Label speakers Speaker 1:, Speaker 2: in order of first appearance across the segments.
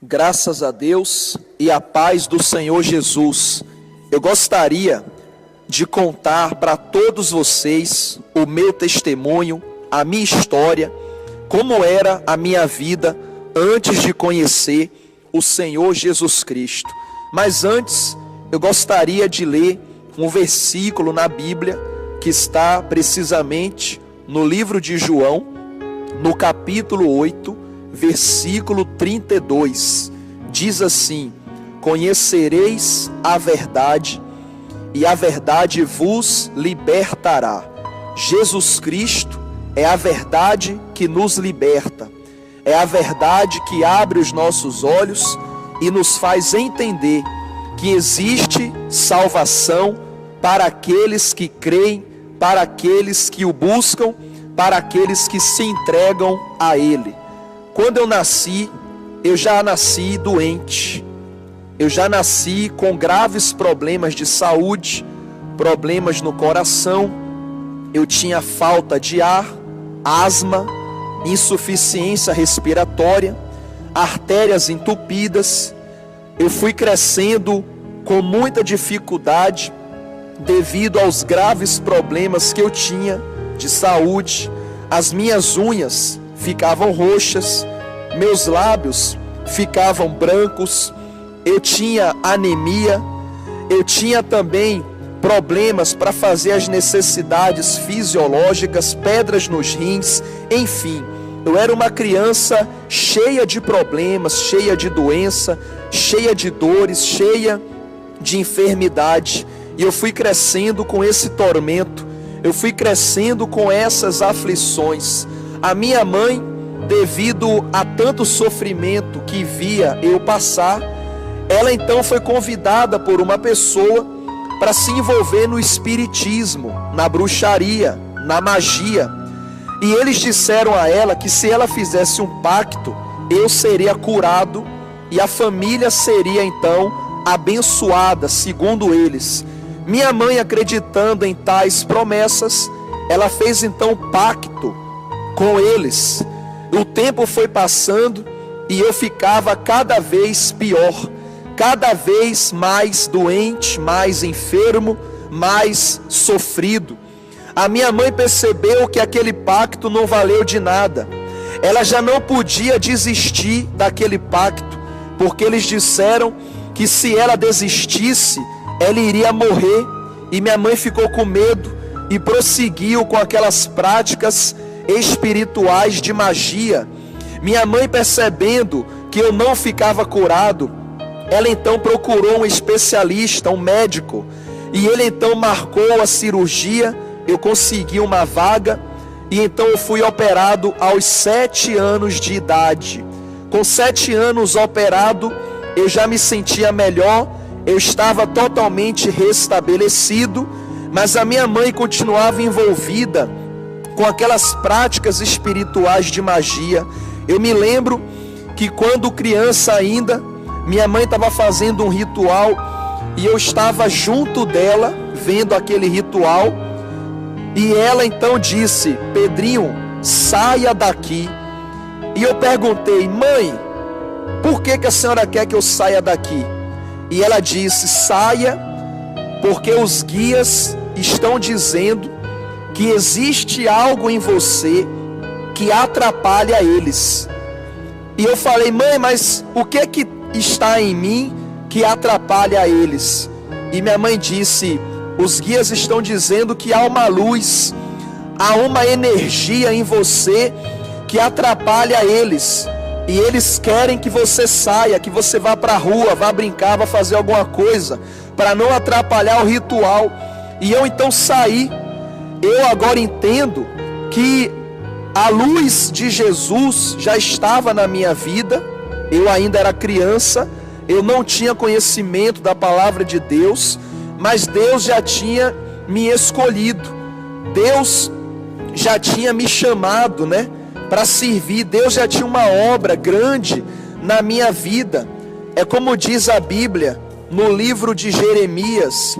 Speaker 1: Graças a Deus e a paz do Senhor Jesus. Eu gostaria de contar para todos vocês o meu testemunho, a minha história, como era a minha vida antes de conhecer o Senhor Jesus Cristo. Mas antes, eu gostaria de ler um versículo na Bíblia que está precisamente no livro de João, no capítulo 8, versículo 32, diz assim: conhecereis a verdade, e a verdade vos libertará. Jesus Cristo é a verdade que nos liberta, é a verdade que abre os nossos olhos e nos faz entender que existe salvação para aqueles que creem, para aqueles que o buscam, para aqueles que se entregam a Ele. Quando eu nasci, eu já nasci doente, eu já nasci com graves problemas de saúde, problemas no coração, eu tinha falta de ar, asma, insuficiência respiratória, artérias entupidas. Eu fui crescendo com muita dificuldade devido aos graves problemas que eu tinha de saúde. As minhas unhas ficavam roxas, meus lábios ficavam brancos, eu tinha anemia, eu tinha também problemas para fazer as necessidades fisiológicas, pedras nos rins, enfim, eu era uma criança cheia de problemas, cheia de doença, cheia de dores, cheia de enfermidade, e eu fui crescendo com esse tormento, eu fui crescendo com essas aflições. A minha mãe, devido a tanto sofrimento que via eu passar, ela então foi convidada por uma pessoa para se envolver no espiritismo, na bruxaria, na magia. E eles disseram a ela que se ela fizesse um pacto, eu seria curado e a família seria então abençoada, segundo eles. Minha mãe, acreditando em tais promessas, ela fez então um pacto com eles. O tempo foi passando e eu ficava cada vez pior, cada vez mais doente, mais enfermo, mais sofrido. A minha mãe percebeu que aquele pacto não valeu de nada. Ela já não podia desistir daquele pacto, porque eles disseram que se ela desistisse, ela iria morrer. E minha mãe ficou com medo e prosseguiu com aquelas práticas espirituais de magia. Minha mãe, percebendo que eu não ficava curado, ela então procurou um especialista, um médico, e ele então marcou a cirurgia. Eu consegui uma vaga e então eu fui operado aos 7 anos de idade. Com 7 anos operado, eu já me sentia melhor, eu estava totalmente restabelecido, mas a minha mãe continuava envolvida com aquelas práticas espirituais de magia. Eu me lembro que quando criança ainda, minha mãe estava fazendo um ritual e eu estava junto dela, vendo aquele ritual, e ela então disse: Pedrinho, saia daqui. E eu perguntei: mãe, por que a senhora quer que eu saia daqui? E ela disse: saia, porque os guias estão dizendo que existe algo em você que atrapalha eles. E eu falei: mãe, mas o que está em mim que atrapalha eles? E minha mãe disse: os guias estão dizendo que há uma luz, há uma energia em você que atrapalha eles. E eles querem que você saia, que você vá para a rua, vá brincar, vá fazer alguma coisa, para não atrapalhar o ritual. E eu então saí. Eu agora entendo que a luz de Jesus já estava na minha vida. Eu ainda era criança, eu não tinha conhecimento da palavra de Deus, mas Deus já tinha me escolhido, Deus já tinha me chamado, para servir. Deus já tinha uma obra grande na minha vida. É como diz a Bíblia no livro de Jeremias,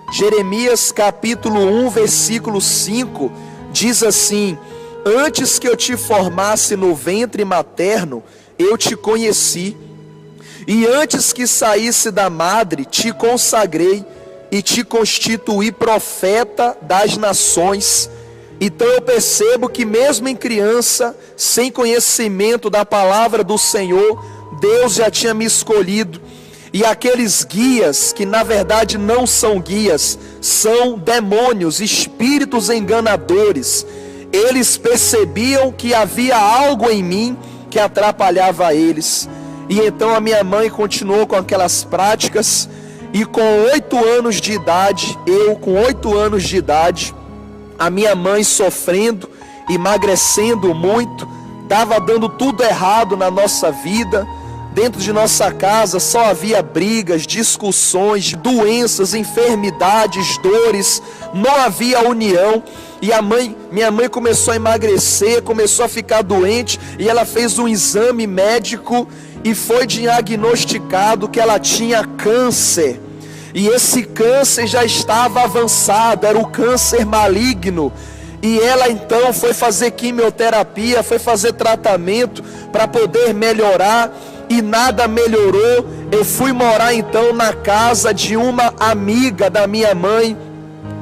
Speaker 1: Jeremias capítulo 1, versículo 5, diz assim: antes que eu te formasse no ventre materno, eu te conheci, E antes que saísse da madre, te consagrei e te constituí profeta das nações. Então eu percebo que mesmo em criança, sem conhecimento da palavra do Senhor, Deus já tinha me escolhido. E aqueles guias, que na verdade não são guias, são demônios, espíritos enganadores, eles percebiam que havia algo em mim que atrapalhava eles. E então a minha mãe continuou com aquelas práticas, e com 8 anos de idade, a minha mãe sofrendo, emagrecendo muito, estava dando tudo errado na nossa vida. Dentro de nossa casa só havia brigas, discussões, doenças, enfermidades, dores, não havia união. E minha mãe começou a emagrecer, começou a ficar doente, e ela fez um exame médico e foi diagnosticado que ela tinha câncer. E esse câncer já estava avançado, era o câncer maligno. E ela então foi fazer quimioterapia, foi fazer tratamento para poder melhorar, e nada melhorou. Eu fui morar então na casa de uma amiga da minha mãe.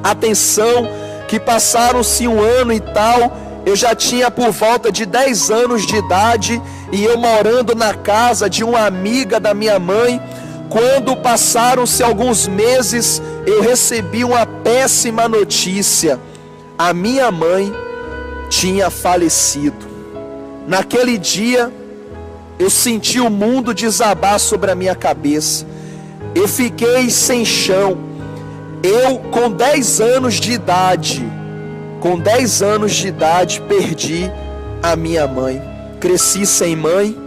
Speaker 1: Atenção, que passaram-se 1 ano e tal, eu já tinha por volta de 10 anos de idade, e eu morando na casa de uma amiga da minha mãe. Quando passaram-se alguns meses, eu recebi uma péssima notícia: a minha mãe tinha falecido. Naquele dia, eu senti o mundo desabar sobre a minha cabeça. Eu fiquei sem chão. Eu, com 10 anos de idade, perdi a minha mãe. Cresci sem mãe,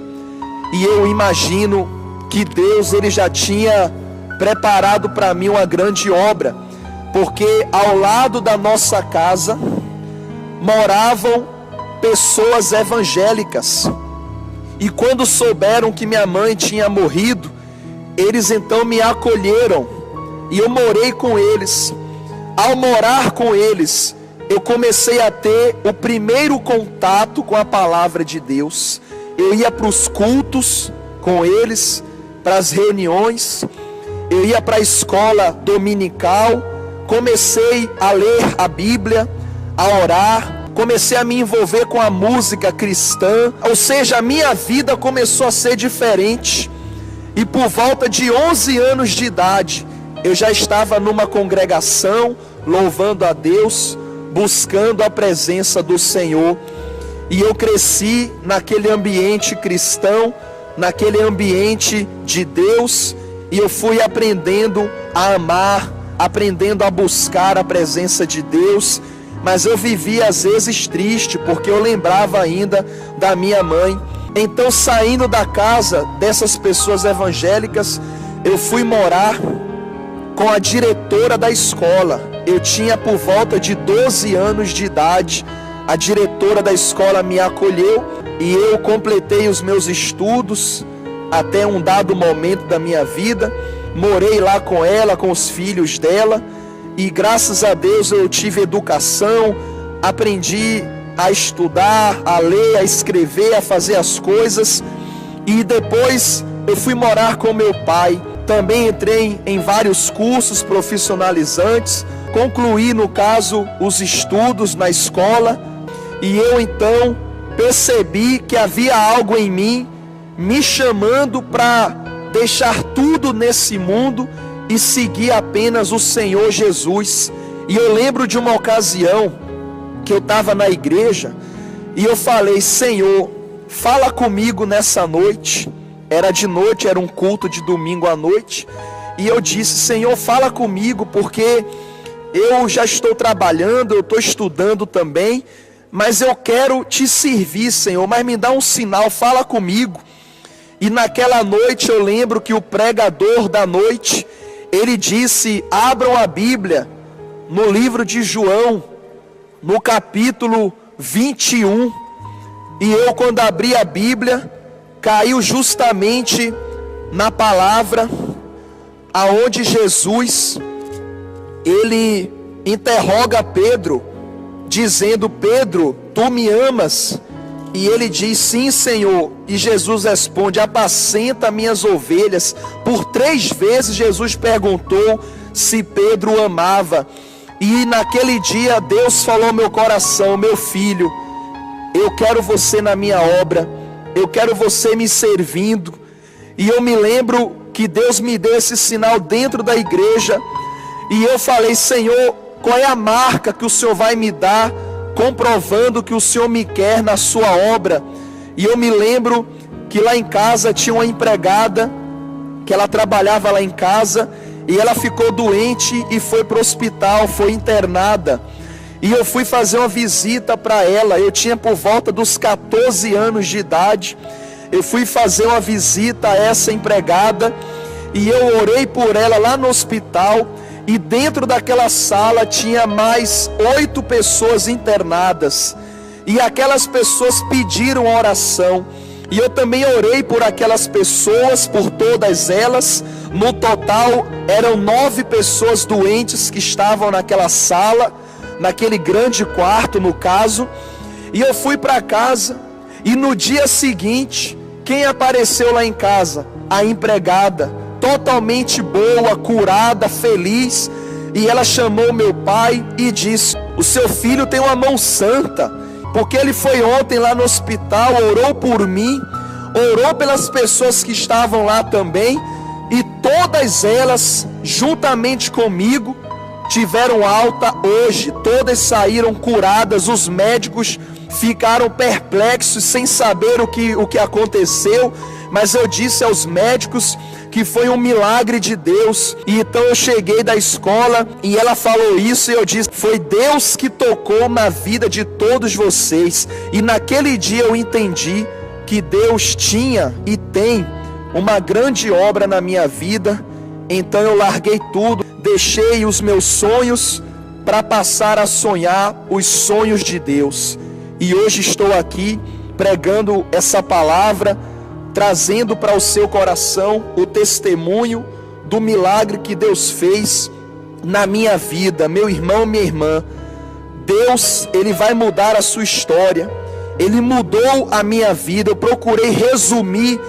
Speaker 1: e eu imagino que Deus, ele já tinha preparado para mim uma grande obra, porque ao lado da nossa casa moravam pessoas evangélicas. E quando souberam que minha mãe tinha morrido, eles então me acolheram, e eu morei com eles. Ao morar com eles, eu comecei a ter o primeiro contato com a palavra de Deus. Eu ia para os cultos com eles, para as reuniões, eu ia para a escola dominical, comecei a ler a Bíblia, a orar, comecei a me envolver com a música cristã, ou seja, a minha vida começou a ser diferente. E por volta de 11 anos de idade, eu já estava numa congregação, louvando a Deus, buscando a presença do Senhor. E eu cresci naquele ambiente cristão, naquele ambiente de Deus, e eu fui aprendendo a amar, aprendendo a buscar a presença de Deus. Mas eu vivia às vezes triste, porque eu lembrava ainda da minha mãe. Então, saindo da casa dessas pessoas evangélicas, eu fui morar com a diretora da escola. Eu tinha por volta de 12 anos de idade. A diretora da escola me acolheu, e eu completei os meus estudos até um dado momento da minha vida. Morei lá com ela, com os filhos dela, e graças a Deus eu tive educação, aprendi a estudar, a ler, a escrever, a fazer as coisas. E depois eu fui morar com meu pai. Também entrei em vários cursos profissionalizantes, concluí, no caso, os estudos na escola, e eu então percebi que havia algo em mim me chamando para deixar tudo nesse mundo e seguir apenas o Senhor Jesus. E eu lembro de uma ocasião que eu estava na igreja, e eu falei: Senhor, fala comigo nessa noite. Era de noite, era um culto de domingo à noite, e eu disse: Senhor, fala comigo, porque eu já estou trabalhando, eu estou estudando também, mas eu quero te servir, Senhor, mas me dá um sinal, fala comigo. E naquela noite eu lembro que o pregador da noite, ele disse: abram a Bíblia no livro de João, no capítulo 21. E eu, quando abri a Bíblia, caiu justamente na palavra aonde Jesus, ele interroga Pedro, dizendo: Pedro, tu me amas? E ele diz: sim, Senhor. E Jesus responde: apacenta minhas ovelhas. Por 3 vezes Jesus perguntou se Pedro o amava. E naquele dia Deus falou ao meu coração: meu filho, eu quero você na minha obra, eu quero você me servindo. E eu me lembro que Deus me deu esse sinal dentro da igreja, e eu falei: Senhor, qual é a marca que o Senhor vai me dar, comprovando que o Senhor me quer na sua obra? E eu me lembro que lá em casa tinha uma empregada, que ela trabalhava lá em casa, e ela ficou doente e foi para o hospital, foi internada. E eu fui fazer uma visita para ela. Eu tinha por volta dos 14 anos de idade. Eu fui fazer uma visita a essa empregada, e eu orei por ela lá no hospital. E dentro daquela sala tinha mais 8 pessoas internadas, e aquelas pessoas pediram a oração, e eu também orei por aquelas pessoas, por todas elas. No total eram 9 pessoas doentes que estavam naquela sala, naquele grande quarto no caso. E eu fui para casa, e no dia seguinte, quem apareceu lá em casa? A empregada, totalmente boa, curada, feliz. E ela chamou meu pai e disse: o seu filho tem uma mão santa, porque ele foi ontem lá no hospital, orou por mim, orou pelas pessoas que estavam lá também, e todas elas, juntamente comigo, tiveram alta hoje. Todas saíram curadas. Os médicos ficaram perplexos, sem saber o que aconteceu, mas eu disse aos médicos que foi um milagre de Deus. E então eu cheguei da escola e ela falou isso, e eu disse: foi Deus que tocou na vida de todos vocês. E naquele dia eu entendi que Deus tinha e tem uma grande obra na minha vida. Então eu larguei tudo, deixei os meus sonhos para passar a sonhar os sonhos de Deus. E hoje estou aqui pregando essa palavra, trazendo para o seu coração o testemunho do milagre que Deus fez na minha vida. Meu irmão, minha irmã, Deus, Ele vai mudar a sua história. Ele mudou a minha vida. Eu procurei resumir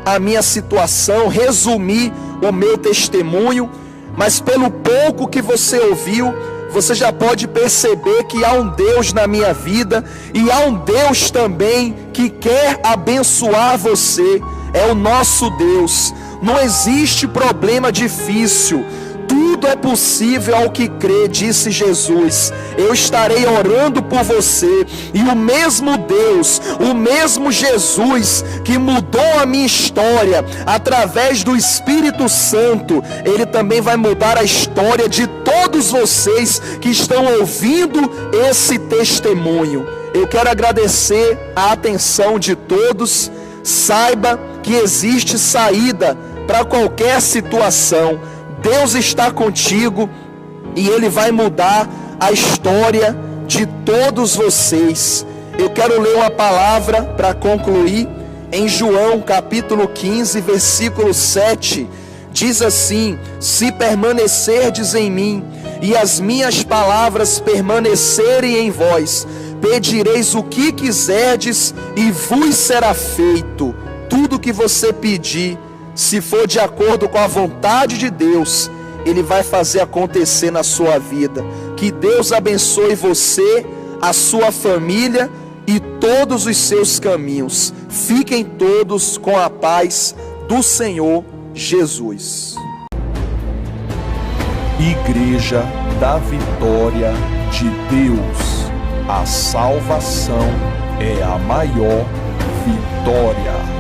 Speaker 1: a minha situação, resumir o meu testemunho, mas pelo pouco que você ouviu, você já pode perceber que há um Deus na minha vida, e há um Deus também que quer abençoar você. É o nosso Deus. Não existe problema difícil, tudo é possível ao que crê, disse Jesus. Eu estarei orando por você, e o mesmo Deus, o mesmo Jesus que mudou a minha história através do Espírito Santo, Ele também vai mudar a história de todos vocês que estão ouvindo esse testemunho. Eu quero agradecer a atenção de todos. Saiba que existe saída para qualquer situação. Deus está contigo, e Ele vai mudar a história de todos vocês. Eu quero ler uma palavra para concluir. Em João capítulo 15, versículo 7, diz assim: se permanecerdes em mim, e as minhas palavras permanecerem em vós, pedireis o que quiserdes, e vos será feito. Tudo que você pedir, se for de acordo com a vontade de Deus, Ele vai fazer acontecer na sua vida. Que Deus abençoe você, a sua família e todos os seus caminhos. Fiquem todos com a paz do Senhor Jesus.
Speaker 2: Igreja da Vitória de Deus. A salvação é a maior vitória.